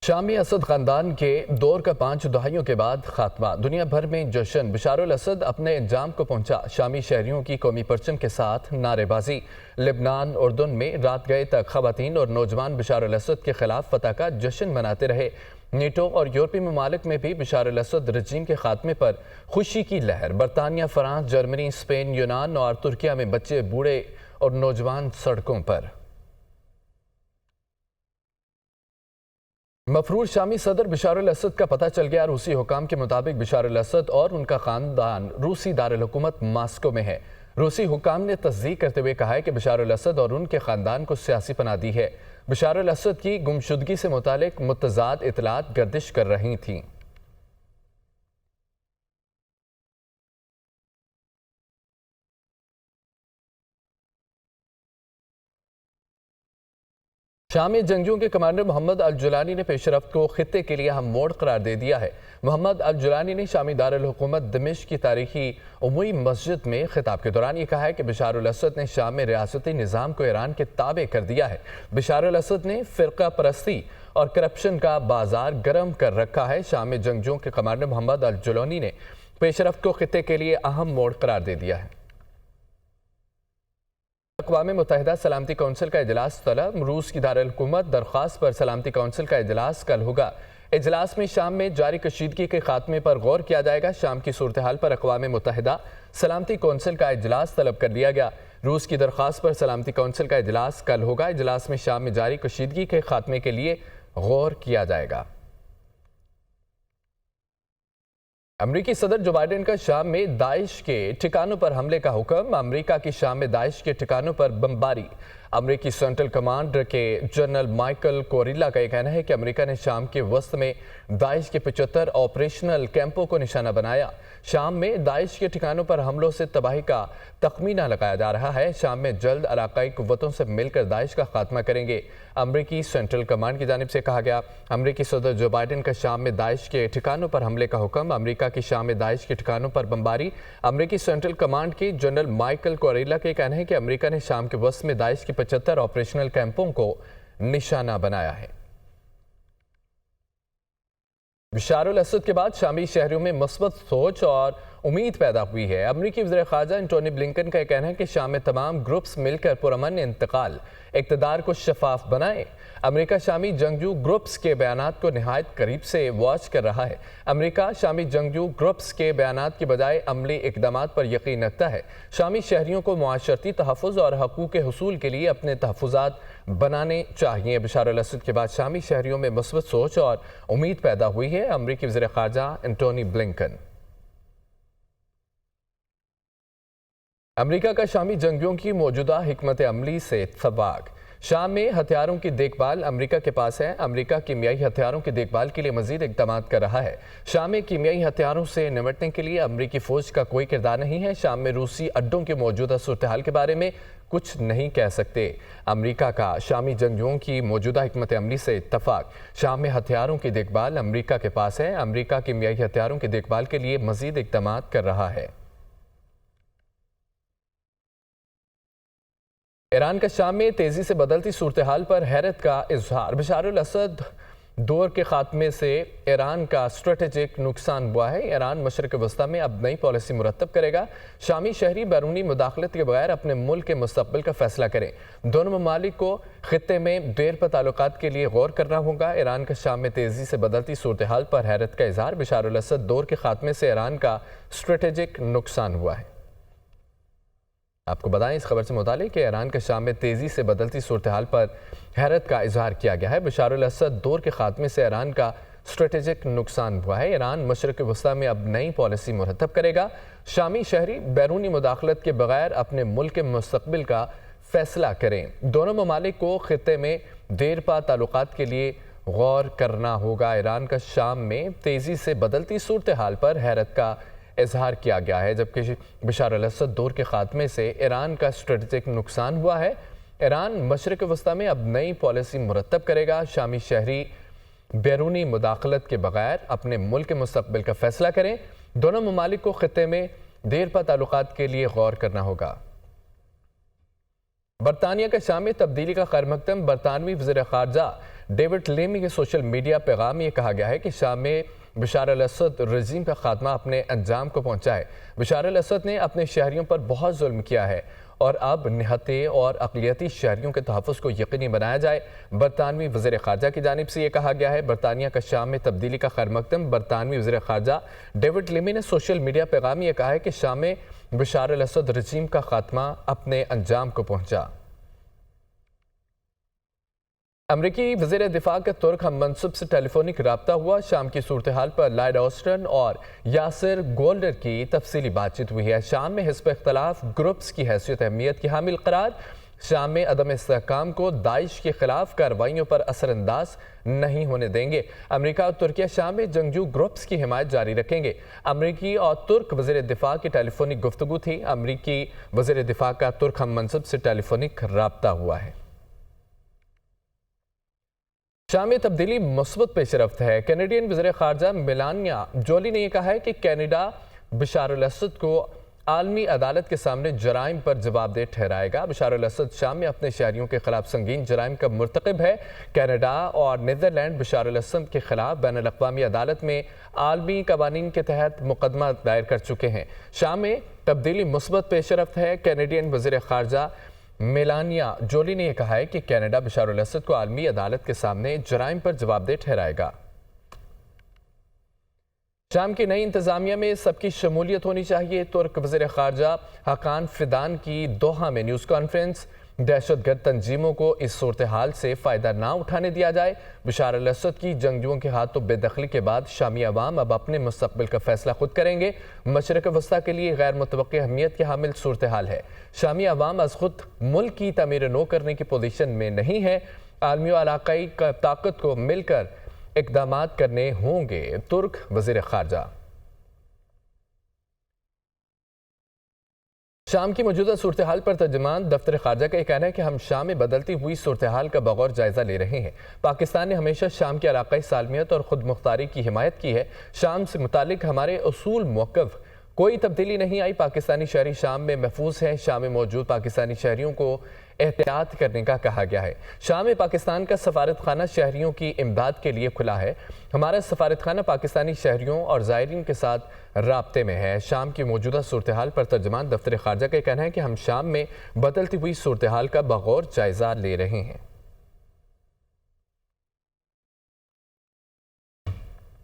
शामी असद खानदान के दौर का 5 दहाइयों के बाद खात्मा। दुनिया भर में जश्न। बशारुल असद अपने इंजाम को पहुंचा। शामी शहरियों की कौमी परचम के साथ नारेबाजी। लेबनान उर्दून में रात गए तक खवातीन और नौजवान बशारुल असद के खिलाफ फतह का जश्न मनाते रहे। नेटो और यूरोपीय ममालिक में भी बशारुल असद रजीम के खात्मे पर खुशी की लहर। बरतानिया, फ्रांस, जर्मनी, स्पेन, यूनान और तुर्किया में बच्चे, बूढ़े और नौजवान सड़कों पर। मफरूर शामी सदर बशारुल असद का पता चल गया। रूसी हुकाम के मुताबिक बशारुल असद और उनका खानदान रूसी दारुल हुकूमत मास्को में है। रूसी हुकाम ने तस्दीक करते हुए कहा है कि बशारुल असद और उनके खानदान को सियासी पनाह दी है। बशारुल असद की गुमशुदगी से मुतालिक मुतज़ाद इतलात गर्दिश कर रही थीं। शामी जंगजुओं के कमांडर मोहम्मद अल जुलानी ने पेशरफ्त को खित्ते के लिए अहम मोड़ करार दे दिया है। मोहम्मद अल जुलानी ने शामी दारुल हुकूमत दमिश्क की तारीखी उमुई मस्जिद में खिताब के दौरान ये कहा है कि बशारुल असद ने शाम में रियासती निज़ाम को ईरान के ताबे कर दिया है। बशारुल असद ने फ़िरका परस्ती और करप्शन का बाजार गर्म कर रखा है। शामी जंगजुओं के कमांडर मोहम्मद अल जुलानी ने पेशरफ्त को खित्ते के लिए अहम मोड़ करार दे दिया है। अक़वाम मुत्तहिदा सलामती कौंसिल का इजलास तलब। रूस की दारुल हुकूमत दरख्वास्त पर सलामती कौंसिल का इजलास कल होगा। इजलास में शाम में जारी कशीदगी के खात्मे पर गौर किया जाएगा। शाम की सूरत हाल पर अक़वाम मुत्तहिदा सलामती कौंसिल का इजलास तलब कर लिया गया। रूस की दरख्वास्त पर सलामती कौंसिल का इजलास कल होगा। इजलास में शाम में जारी कशीदगी के खात्मे के लिए गौर किया जाएगा। अमरीकी सदर जो बाइडेन का शाम में दाइश के ठिकानों पर हमले का हुक्म। अमरीका की शाम में दाइश के ठिकानों पर बमबारी। अमरीकी सेंट्रल कमांड के जनरल माइकल कोरिल्ला का यह कहना है कि अमरीका ने शाम के वस्त में दाइश के 75 ऑपरेशनल कैंपों को निशाना बनाया। शाम में दाइश के ठिकानों पर हमलों से तबाही का तखमीना लगाया जा रहा है। शाम में जल्द इलाकाई कुव्वतों से मिलकर दाइश का खात्मा करेंगे। अमरीकी सेंट्रल कमांड की जानिब से कहा गया। अमरीकी सदर जो बाइडेन का शाम में दाइश के ठिकानों पर हमले का हुक्म। अमरीका की शाम में दाइश के ठिकानों पर बमबारी। अमरीकी सेंट्रल कमांड के जनरल माइकल कोरिल्ला का कहना है कि अमरीका ने शाम के वस्त में दाइश के 75 ऑपरेशनल कैंपों को निशाना बनाया है। बशारुल असद के बाद शामी शहरियों में मस्बत सोच और उम्मीद पैदा हुई है। अमरीकी वज़ीर ख़ारजा एंटोनी ब्लिंकन का कहना है कि शाम में तमाम ग्रुप्स मिलकर पुरअमन इंतकाल इक़्तिदार को शफाफ बनाएं। अमरीका शामी जंगजू ग्रुप्स के बयानात को नहायत करीब से वॉच कर रहा है। अमरीका शामी जंगजू ग्रुप्स के बयानात की बजाय अमली इक़दामात पर यकीन रखता है। शामी शहरियों को मुआशरती तहफ़्फ़ुज़ और हकूक़ के हुसूल के लिए अपने तहफ़्फ़ुज़ात बनाने चाहिए। बशारुल असद के बाद शामी शहरियों में मुस्बत सोच और उम्मीद पैदा हुई है। अमरीकी वज़ीर ख़ारजा एंटोनी ब्लिंकन। अमरीका का शामी जंगियों की मौजूदा हिकमत अमली से इत्तफ़ाक़। शाम में हथियारों की देखभाल अमरीका के पास है। अमरीका कीमियाई हथियारों की देखभाल के लिए मजीद इक़दाम कर रहा है। शाम में कीमियाई हथियारों से निपटने के लिए अमरीकी फ़ौज का कोई किरदार नहीं है। शाम में रूसी अड्डों के मौजूदा सूरत हाल के बारे में कुछ नहीं कह सकते। अमरीका का शामी जंगियों की मौजूदा हिकमत अमली से इत्तफ़ाक़। शाम में हथियारों की देखभाल अमरीका के पास है। अमरीका कीमियाई हथियारों की देखभाल के लिए मजीद इक़दाम कर रहा है। ईरान का शाम में तेजी से बदलती सूरत हाल पर हैरत का इजहार। बशारुल असद दौर के खात्मे से ईरान का स्ट्रेटेजिक नुकसान हुआ है। ईरान मशरक़ वस्ता में अब नई पॉलिसी मुरतब करेगा। शामी शहरी बैरूनी मुदाखलत के बगैर अपने मुल्क के मुस्तक़बिल का फैसला करें। दोनों ममालिक को खित्ते में देर पर ताल्लुकात के लिए गौर करना होगा। ईरान का शाम में तेज़ी से बदलती सूरत हाल पर हैरत का इजहार। बशारुल असद दौर के खात्मे से ईरान का स्ट्रेटेजिक नुकसान हुआ है। आपको बताएं इस खबर से मुतालिक कि ईरान के शाम में तेज़ी से बदलती सूरत हाल पर हैरत का इजहार किया गया है। बशारुल असद दौर के खात्मे से ईरान का स्ट्रेटेजिक नुकसान हुआ है। ईरान मशरक़ वस्ता में अब नई पॉलिसी मुरतब करेगा। शामी शहरी बैरूनी मुदाखलत के बगैर अपने मुल्क के मुस्तक़बिल का फैसला करें। दोनों ममालिक को खित्ते में देर पा ताल्लुकात के लिए गौर करना होगा। ईरान का शाम में तेज़ी से बदलती सूरत हाल पर हैरत का इजहार किया गया है, जबकि बशारुल असद दौर के खात्मे से ईरान का स्ट्रेटेजिक नुकसान हुआ है। ईरान मशरक़ वस्ता में अब नई पॉलिसी मुरतब करेगा। शामी शहरी बैरूनी मुदाखलत के बगैर अपने मुल्क के मुस्तक़बिल का फैसला करें। दोनों ममालिक को खित्ते में देर पा ताल्लुकात के लिए गौर करना होगा। बरतानिया का शाम में तब्दीली का खैर मकदम। बरतानवी वज़ीर ख़ारजा डेविड लेमी के सोशल मीडिया पैगाम में कहा गया है कि शाम में बशार अल-असद रजीम का खात्मा अपने अंजाम को पहुंचा है। बशार अल-असद ने अपने शहरियों पर बहुत जुल्म किया है और अब निहत्ते और अक़लियती शहरियों के तहफ़्फ़ुज़ को यकीनी बनाया जाए। बरतानवी वज़ीर ख़ारजा की जानिब से ये कहा गया है। बरतानिया का शाम में तब्दीली का खैर मकदम बरतानवी वज़ीर ख़ारजा डेविड लेमी ने सोशल मीडिया पैगाम में कहा है कि शाम में बशार अल-असद रजीम का खात्मा अपने अंजाम को पहुंचा। अमरीकी वज़ीर दिफा का तुर्क हम मनसब से टेलीफोनिक रब्ता हुआ। शाम की सूरत हाल पर लॉयड ऑस्टिन और यासिर गोल्डर की तफसीली बातचीत हुई है। शाम में हिज़्ब इख्तिलाफ ग्रुप्स की हैसियत अहमियत की हामिल करार। शाम में अदम इस्तेहकाम को दाइश के खिलाफ कार्रवाइयों पर असरअंदाज नहीं होने देंगे। अमरीका और तुर्किया शाम में जंगजू ग्रुप्स की हिमायत जारी रखेंगे। अमरीकी और तुर्क वज़ीर दिफा की टेलीफोनिक गुफ्तगू थी। अमरीकी वज़ीर दिफा का तुर्क हम मनसब से टेलीफोनिक रब्ता हुआ है। शाम में तब्दीली मुस्बत पेशरफ्त है। कैनेडियन वज़ीर ख़ारजा मेलानिया जोली ने यह कहा है कि कनाडा बशार अल-असद को आलमी अदालत के सामने जराइम पर जवाबदेह ठहराएगा। बशार अल-असद शाम में अपने शहरियों के खिलाफ संगीन जराइम का मुर्तकिब है। कनाडा और नीदरलैंड बशार अल-असद के खिलाफ बैनुल-अक़वामी अदालत में आलमी कवानीन के तहत मुकदमा दायर कर चुके हैं। शाम में तब्दीली मुस्बत पेशरफ्त है। कैनेडियन वज़ीर ख़ारजा मेलानिया जोली ने यह कहा है कि कनाडा बशार अल-असद को आलमी अदालत के सामने जराइम पर जवाबदेह ठहराएगा। शाम की नई इंतजामिया में सबकी शमूलियत होनी चाहिए। तुर्क वज़ीर ख़ारजा हकान फिदान की दोहा में न्यूज़ कॉन्फ्रेंस। दहशतगर्द तंजीमों को इस सूरत हाल से फ़ायदा ना उठाने दिया जाए। बशार अल-असद की जंगजुओं के हाथों बेदखली के बाद शामी अवाम अब अपने मुस्तक़बिल का फैसला खुद करेंगे। मशरक़ वस्ता के लिए गैर मुतवक्की अहमियत की हामिल सूरत हाल है। शामी अवाम अज़ खुद मुल्क की तमीर नो करने की पोजीशन में नहीं है। आलमी और इलाक़ाई ताकत को मिलकर इक़दामात करने होंगे। तुर्क वज़ीर ख़ारजा। शाम की मौजूदा सूरत हाल पर तर्जुमान दफ्तर ख़ारजा का कहना है कि हम शाम में बदलती हुई सूरत हाल का बगौर जायज़ा ले रहे हैं। पाकिस्तान ने हमेशा शाम की इलाक़ाई सालमियत और ख़ुद मुख्तारी की हिमायत की है। शाम से मुतालिक हमारे उसूल मौक़िफ़ कोई तब्दीली नहीं आई। पाकिस्तानी शहरी शाम में महफूज हैं। शाम में मौजूद पाकिस्तानी शहरियों को एहतियात करने का कहा गया है। शाम में पाकिस्तान का सफारत खाना शहरियों की इमदाद के लिए खुला है। हमारा सफारत खाना पाकिस्तानी शहरियों और ज़ायरीन के साथ राब्ते में है। शाम की मौजूदा सूरत हाल पर तर्जुमान दफ्तर ख़ारजा का कहना है कि हम शाम में बदलती हुई सूरत हाल का बगौर जायज़ा ले रहे हैं।